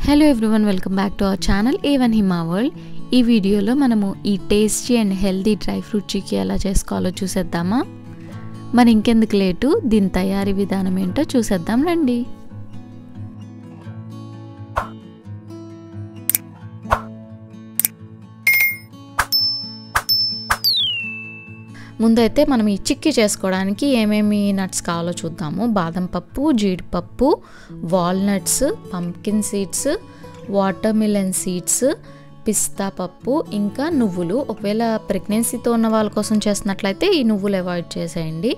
Hello everyone, welcome back to our channel A1 Hima World. ఈ వీడియోలో మనము ఈ tasty and healthy dry fruit chikki ఎలా చేసుకోవాలో చూసేద్దామా. మరి ఇంకెందుకు లేటు, దీని తయారీ విధానం ఏంటో చూసేద్దాం రండి. ముందైతే మనం ఈ చిక్కీ చేసుకోవడానికి ఏమేమి నట్స్ కావాలో చూద్దాము. బాదం పప్పు, జీడిపప్పు, walnuts, pumpkin seeds, watermelon seeds, పిస్తా పప్పు, ఇంకా నువ్వులు. ఒకవేళ ప్రెగ్నెన్సీతో ఉన్న వాళ్ళ కోసం చేసినట్లయితే ఈ నువ్వులు అవాయిడ్ చేసేయండి.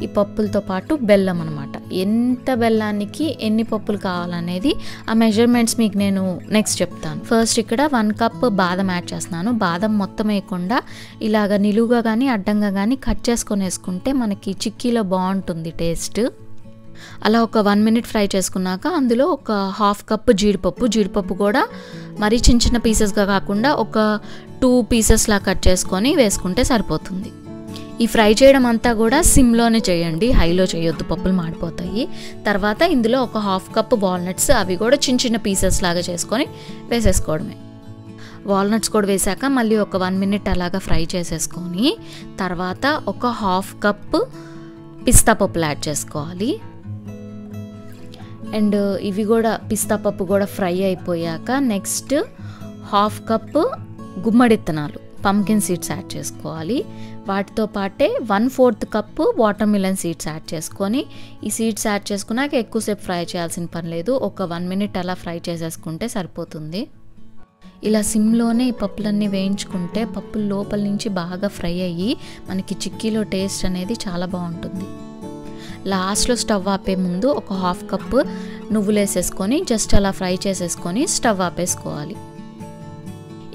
ఈ పప్పులతో పాటు బెల్లం అనమాట. ఎంత బెల్లానికి ఎన్ని పప్పులు కావాలనేది ఆ మెజర్మెంట్స్ మీకు నేను నెక్స్ట్ చెప్తాను. ఫస్ట్ ఇక్కడ 1 కప్ బాదం యాడ్ చేస్తున్నాను. బాదం మొత్తం వేయకుండా ఇలాగ నిలువుగా కానీ అడ్డంగా కానీ కట్ చేసుకొని వేసుకుంటే మనకి చిక్కీలో బాగుంటుంది టేస్ట్. అలా ఒక 1 మినిట్ ఫ్రై చేసుకున్నాక అందులో ఒక 1/2 కప్ జీడిపప్పు కూడా మరీ చిన్న చిన్న పీసెస్గా కాకుండా ఒక 2 పీసెస్లా కట్ చేసుకొని వేసుకుంటే సరిపోతుంది. ఈ ఫ్రై చేయడం అంతా కూడా సిమ్లోనే చేయండి, హైలో చేయొద్దు, పప్పులు మాడిపోతాయి. తర్వాత ఇందులో ఒక 1/2 కప్ వాల్నట్స్, అవి కూడా చిన్న చిన్న పీసెస్ లాగా చేసుకొని వేసేసుకోవడమే. వాల్నట్స్ కూడా వేసాక మళ్ళీ ఒక 1 మినిట్ అలాగా ఫ్రై చేసేసుకొని తర్వాత ఒక 1/2 కప్ పిస్తా పప్పులు యాడ్ చేసుకోవాలి. అండ్ ఇవి కూడా పిస్తా పప్పు కూడా ఫ్రై అయిపోయాక నెక్స్ట్ 1/2 కప్ గుమ్మడి విత్తనాలు, పంప్కిన్ సీడ్స్ యాడ్ చేసుకోవాలి. వాటితో పాటే 1/4 cup water melon seeds add చేసుకొని ఈ సీడ్స్ యాడ్ చేసుకున్నాక ఎక్కువసేపు ఫ్రై చేయాల్సిన పని లేదు, ఒక 1 మినిట్ అలా ఫ్రై చేసేసుకుంటే సరిపోతుంది. ఇలా సిమ్లోనే ఈ పప్పులన్నీ వేయించుకుంటే పప్పులు లోపల నుంచి బాగా ఫ్రై అయ్యి మనకి చిక్కీలో టేస్ట్ అనేది చాలా బాగుంటుంది. లాస్ట్లో స్టవ్ ఆపే ముందు ఒక 1/2 కప్ నువ్వులు వేసేసుకొని జస్ట్ అలా ఫ్రై చేసేసుకొని స్టవ్ ఆపేసుకోవాలి.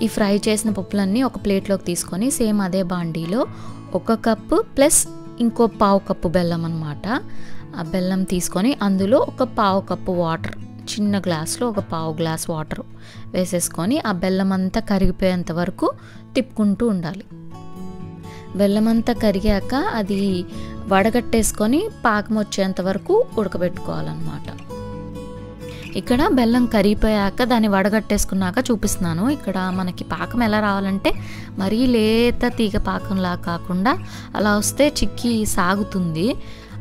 ఈ ఫ్రై చేసిన పప్పులన్నీ ఒక ప్లేట్లోకి తీసుకొని సేమ్ అదే బాండీలో 1 కప్పు ప్లస్ ఇంకో 1/2 కప్పు బెల్లం అనమాట. ఆ బెల్లం తీసుకొని అందులో ఒక 1/2 కప్పు వాటర్, చిన్న గ్లాస్లో ఒక 1/2 గ్లాస్ వాటర్ వేసేసుకొని ఆ బెల్లం అంతా కరిగిపోయేంత వరకు తిప్పుకుంటూ ఉండాలి. బెల్లం అంతా కరిగాక అది వడగట్టేసుకొని పాకం వచ్చేంత వరకు ఉడకబెట్టుకోవాలన్నమాట. ఇక్కడ బెల్లం కరిగిపోయాక దాన్ని వడగట్టేసుకున్నాక చూపిస్తున్నాను. ఇక్కడ మనకి పాకం ఎలా రావాలంటే మరీ లేత తీగ పాకంలా కాకుండా అలా వస్తే చిక్కీ సాగుతుంది.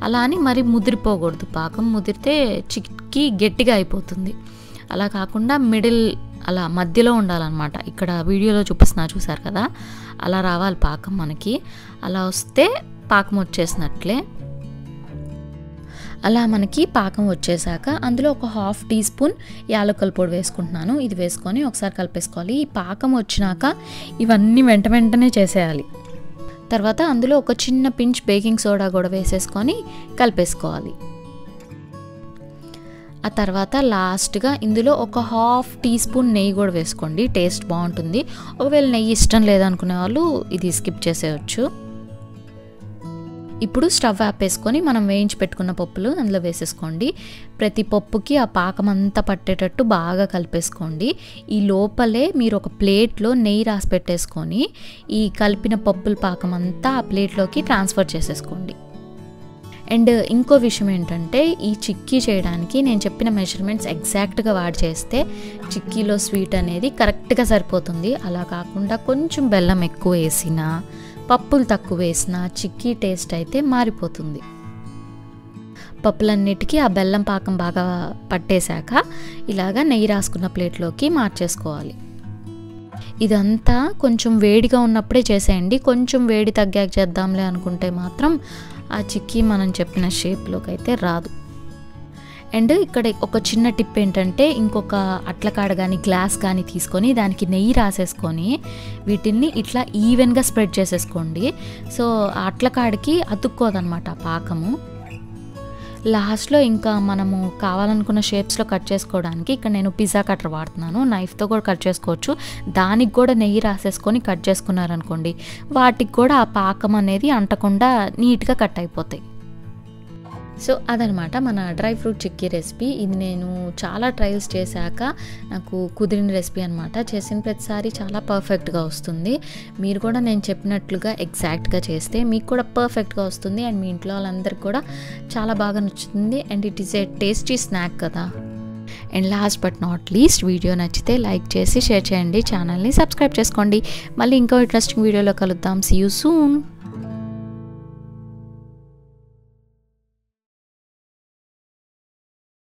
అలా అని మరి ముదిరిపోకూడదు, పాకం ముదిరితే చిక్కీ గట్టిగా అయిపోతుంది. అలా కాకుండా మిడిల్ అలా మధ్యలో ఉండాలన్నమాట. ఇక్కడ వీడియోలో చూసారు కదా, అలా రావాలి పాకం మనకి. అలా వస్తే పాకం వచ్చేసినట్లే. అలా మనకి పాకం వచ్చేసాక అందులో ఒక 1/2 టీ స్పూన్ యాలకుల పొడి వేసుకుంటున్నాను. ఇది వేసుకొని ఒకసారి కలిపేసుకోవాలి. ఈ పాకం వచ్చినాక ఇవన్నీ వెంటనే చేసేయాలి. తర్వాత అందులో ఒక చిన్న పించ్ బేకింగ్ సోడా కూడా వేసేసుకొని కలిపేసుకోవాలి. ఆ తర్వాత లాస్ట్గా ఇందులో ఒక 1/2 టీ స్పూన్ నెయ్యి కూడా వేసుకోండి, టేస్ట్ బాగుంటుంది. ఒకవేళ నెయ్యి ఇష్టం లేదనుకునే వాళ్ళు ఇది స్కిప్ చేసేయచ్చు. ఇప్పుడు స్టవ్ ఆపేసుకొని మనం వేయించి పెట్టుకున్న పప్పులు అందులో వేసేసుకోండి. ప్రతి పప్పుకి ఆ పాకం అంతా పట్టేటట్టు బాగా కలిపేసుకోండి. ఈ లోపలే మీరు ఒక ప్లేట్లో నెయ్యి రాసి పెట్టేసుకొని ఈ కలిపిన పప్పుల పాకం అంతా ఆ ప్లేట్లోకి ట్రాన్స్ఫర్ చేసేసుకోండి. అండ్ ఇంకో విషయం ఏంటంటే ఈ చిక్కీ చేయడానికి నేను చెప్పిన మెజర్మెంట్స్ ఎగ్జాక్ట్గా వాడి చేస్తే చిక్కీలో స్వీట్ అనేది కరెక్ట్గా సరిపోతుంది. అలా కాకుండా కొంచెం బెల్లం ఎక్కువ వేసినా పప్పులు తక్కువ వేసినా చిక్కీ టేస్ట్ అయితే మారిపోతుంది. పప్పులన్నిటికీ ఆ బెల్లం పాకం బాగా పట్టేశాక ఇలాగా నెయ్యి రాసుకున్న ప్లేట్లోకి మార్చేసుకోవాలి. ఇదంతా కొంచెం వేడిగా ఉన్నప్పుడే చేసేయండి. కొంచెం వేడి తగ్గాక చేద్దాంలే అనుకుంటే మాత్రం ఆ చిక్కీ మనం చెప్పిన షేప్లోకి అయితే రాదు. అండ్ ఇక్కడ ఒక చిన్న టిప్ ఏంటంటే ఇంకొక అట్లకాడ కానీ గ్లాస్ కానీ తీసుకొని దానికి నెయ్యి రాసేసుకొని వీటిని ఇట్లా ఈవెన్గా స్ప్రెడ్ చేసేసుకోండి. సో ఆ అట్లకాడికి అతుక్కోదనమాట ఆ పాకము. లాస్ట్లో ఇంకా మనము కావాలనుకున్న షేప్స్లో కట్ చేసుకోవడానికి ఇక్కడ నేను పిజ్జా కటర్ వాడుతున్నాను. నైఫ్తో కూడా కట్ చేసుకోవచ్చు. దానికి కూడా నెయ్యి రాసేసుకొని కట్ చేసుకున్నారనుకోండి వాటికి కూడా ఆ పాకం అనేది అంటకుండా నీట్గా కట్ అయిపోతాయి. సో అదనమాట మన డ్రై ఫ్రూట్ చిక్కీ రెసిపీ. ఇది నేను చాలా ట్రయల్స్ చేశాక నాకు కుదిరిన రెసిపీ అనమాట. చేసిన ప్రతిసారి చాలా పర్ఫెక్ట్గా వస్తుంది. మీరు కూడా నేను చెప్పినట్లుగా ఎగ్జాక్ట్గా చేస్తే మీకు కూడా పర్ఫెక్ట్గా వస్తుంది. అండ్ మీ ఇంట్లో వాళ్ళందరికీ కూడా చాలా బాగా నచ్చుతుంది. And it is a tasty snack కదా. And last but not least video నచ్చితే లైక్ చేసి షేర్ చేయండి, ఛానల్ని సబ్స్క్రైబ్ చేసుకోండి. మళ్ళీ ఇంకో ఇంట్రెస్టింగ్ వీడియోలో కలుద్దాం. See you soon.